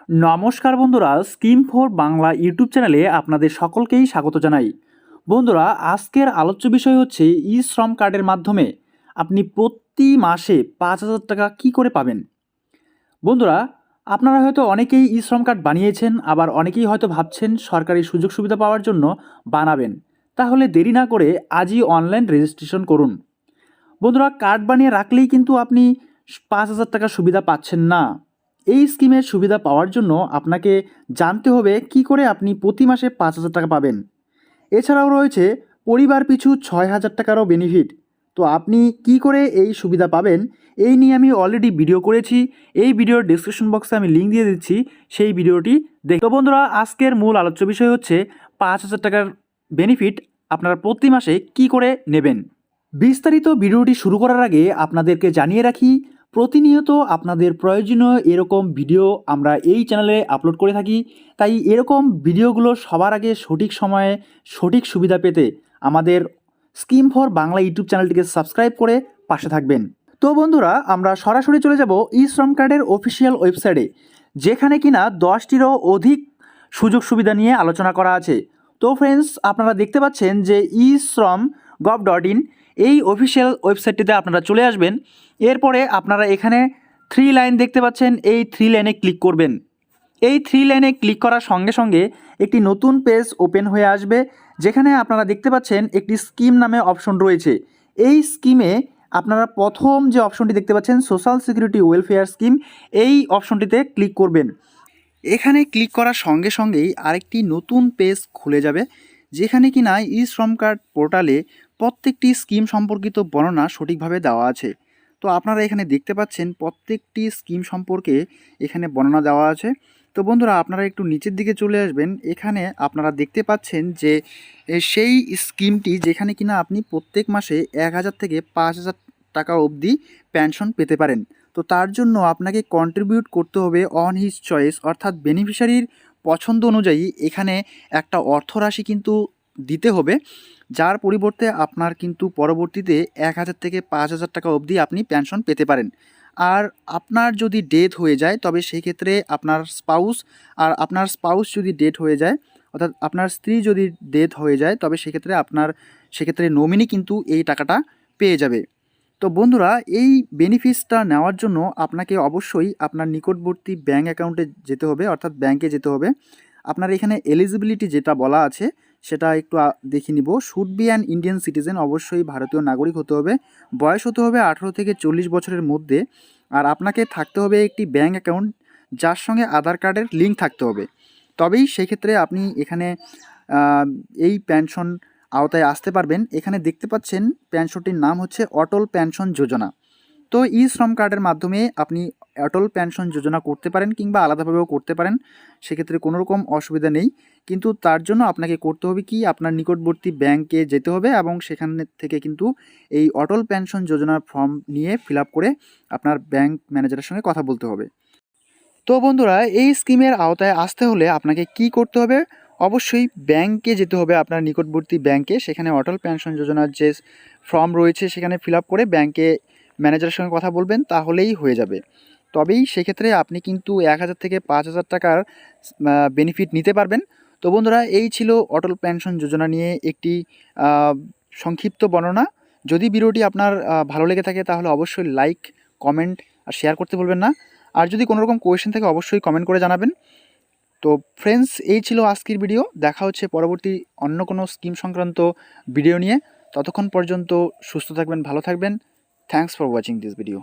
নমস্কার বন্ধুরা, scheme for Bangla YouTube চ্যানেলে আপনাদের সকলকেই স্বাগত জানাই। বন্ধুরা, আজকের আলোচ্য বিষয় হচ্ছে ই শ্রম কার্ডের মাধ্যমে আপনি প্রতি মাসে ৫,০০০ টাকা কী করে পাবেন। বন্ধুরা, আপনারা হয়তো অনেকেই ই শ্রম কার্ড বানিয়েছেন, আবার অনেকেই হয়তো ভাবছেন সরকারি সুযোগ সুবিধা পাওয়ার জন্য বানাবেন। তাহলে দেরি না করে আজই অনলাইন রেজিস্ট্রেশন করুন। বন্ধুরা, কার্ড বানিয়ে রাখলেই কিন্তু আপনি ৫,০০০ টাকা সুবিধা পাচ্ছেন না। এই স্কিমের সুবিধা পাওয়ার জন্য আপনাকে জানতে হবে কি করে আপনি প্রতি মাসে ৫,০০০ টাকা পাবেন। এছাড়াও রয়েছে পরিবার পিছু ৬,০০০ টাকারও বেনিফিট। তো আপনি কি করে এই সুবিধা পাবেন, এই নিয়ে আমি অলরেডি ভিডিও করেছি। এই ভিডিওর ডিসক্রিপশন বক্সে আমি লিঙ্ক দিয়ে দিচ্ছি, সেই ভিডিওটি দেখ। তো বন্ধুরা, আজকের মূল আলোচ্য বিষয় হচ্ছে ৫,০০০ টাকার বেনিফিট আপনারা প্রতি মাসে কি করে নেবেন। বিস্তারিত ভিডিওটি শুরু করার আগে আপনাদেরকে জানিয়ে রাখি, প্রতিনিয়ত আপনাদের প্রয়োজনীয় এরকম ভিডিও আমরা এই চ্যানেলে আপলোড করে থাকি। তাই এরকম ভিডিওগুলো সবার আগে সঠিক সময়ে সঠিক সুবিধা পেতে আমাদের স্কিম ফর বাংলা ইউটিউব চ্যানেলটিকে সাবস্ক্রাইব করে পাশে থাকবেন। তো বন্ধুরা, আমরা সরাসরি চলে যাব ই শ্রম কার্ডের অফিসিয়াল ওয়েবসাইটে, যেখানে কিনা 10টিরও অধিক সুযোগ সুবিধা নিয়ে আলোচনা করা আছে। তো ফ্রেন্ডস, আপনারা দেখতে পাচ্ছেন যে e-shrom.gov.in এই অফিসিয়াল ওয়েবসাইটটিতে আপনারা চলে আসবেন। এরপরে আপনারা এখানে 3 লাইন দেখতে পাচ্ছেন, এই 3 লাইনে ক্লিক করবেন। এই 3 লাইনে ক্লিক করার সঙ্গে সঙ্গে একটি নতুন পেজ ওপেন হয়ে আসবে, যেখানে আপনারা দেখতে পাচ্ছেন একটি স্কিম নামে অপশন রয়েছে। এই স্কিমে আপনারা প্রথম যে অপশনটি দেখতে পাচ্ছেন সোশ্যাল সিকিউরিটি ওয়েলফেয়ার স্কিম, এই অপশনটিতে ক্লিক করবেন। এখানে ক্লিক করার সঙ্গে সঙ্গেই আরেকটি নতুন পেজ খুলে যাবে, যেখানে কিনা ই শ্রম কার্ড পোর্টালে প্রত্যেকটি স্কিম সম্পর্কিত বর্ণনা সঠিকভাবে দেওয়া আছে। তো আপনারা এখানে দেখতে পাচ্ছেন প্রত্যেকটি স্কিম সম্পর্কে এখানে বর্ণনা দেওয়া আছে। তো বন্ধুরা, আপনারা একটু নিচের দিকে চলে আসবেন। এখানে আপনারা দেখতে পাচ্ছেন যে সেই স্কিমটি যেখানে কিনা আপনি প্রত্যেক মাসে ১,০০০ থেকে ৫,০০০ টাকা অবধি পেনশন পেতে পারেন। তো তার জন্য আপনাকে কন্ট্রিবিউট করতে হবে অন হিজ চয়েস, অর্থাৎ বেনিফিশিয়ারির পছন্দ অনুযায়ী এখানে একটা অর্থরাশি কিন্তু দিতে হবে, যার পরিবর্তে আপনার কিন্তু পরবর্তীতে ১,০০০ থেকে ৫,০০০ টাকা অবধি আপনি পেনশন পেতে পারেন। আর আপনার যদি ডেথ হয়ে যায়, তবে সেই ক্ষেত্রে আপনার স্পাউস যদি ডেথ হয়ে যায়, অর্থাৎ আপনার স্ত্রী যদি ডেথ হয়ে যায়, তবে সেক্ষেত্রে নমিনি কিন্তু এই টাকাটা পেয়ে যাবে। তো বন্ধুরা, এই বেনিফিটসটা নেওয়ার জন্য আপনাকে অবশ্যই আপনার নিকটবর্তী ব্যাঙ্ক অ্যাকাউন্টে যেতে হবে, অর্থাৎ ব্যাঙ্কে যেতে হবে। আপনার এখানে এলিজিবিলিটি যেটা বলা আছে সেটা একটু দেখে নিব। Should be an Indian citizen, অবশ্যই ভারতীয় নাগরিক হতে হবে। বয়স হতে হবে 18 থেকে 40 বছরের মধ্যে। আর আপনাকে থাকতে হবে একটি ব্যাঙ্ক অ্যাকাউন্ট, যার সঙ্গে আধার কার্ডের লিঙ্ক থাকতে হবে। তবেই সেক্ষেত্রে আপনি এখানে এই পেনশন আওতায় আসতে পারবেন। এখানে দেখতে পাচ্ছেন পেনশনটির নাম হচ্ছে অটল পেনশন যোজনা। তো ই শ্রম কার্ডের মাধ্যমে আপনি অটল পেনশন যোজনা করতে পারেন, কিংবা আলাদাভাবেও করতে পারেন, সেক্ষেত্রে কোনো রকম অসুবিধা নেই। কিন্তু তার জন্য আপনাকে করতে হবে কি, আপনার নিকটবর্তী ব্যাংকে যেতে হবে এবং সেখান থেকে কিন্তু এই অটল পেনশন যোজনার ফর্ম নিয়ে ফিল আপ করে আপনার ব্যাংক ম্যানেজারের সঙ্গে কথা বলতে হবে। তো বন্ধুরা, এই স্কিমের আওতায় আসতে হলে আপনাকে কি করতে হবে, অবশ্যই ব্যাংকে যেতে হবে, আপনার নিকটবর্তী ব্যাংকে। সেখানে অটল পেনশন যোজনার যে ফর্ম রয়েছে সেখানে ফিল আপ করে ব্যাংকে ম্যানেজারের সঙ্গে কথা বলবেন, তাহলেই হয়ে যাবে। তবেই সেক্ষেত্রে আপনি কিন্তু ১,০০০ থেকে ৫,০০০ টাকার বেনিফিট নিতে পারবেন। তো বন্ধুরা, এই ছিল অটল পেনশন যোজনা নিয়ে একটি সংক্ষিপ্ত বর্ণনা। যদি ভিডিওটি আপনার ভালো লেগে থাকে, তাহলে অবশ্যই লাইক, কমেন্ট আর শেয়ার করতে ভুলবেন না। আর যদি কোনো রকম কোয়েশ্চেন থাকে, অবশ্যই কমেন্ট করে জানাবেন। তো ফ্রেন্ডস, এই ছিল আজকের ভিডিও। দেখা হচ্ছে পরবর্তী অন্য কোনো স্কিম সংক্রান্ত ভিডিও নিয়ে। ততক্ষণ পর্যন্ত সুস্থ থাকবেন, ভালো থাকবেন। Thanks for watching this video.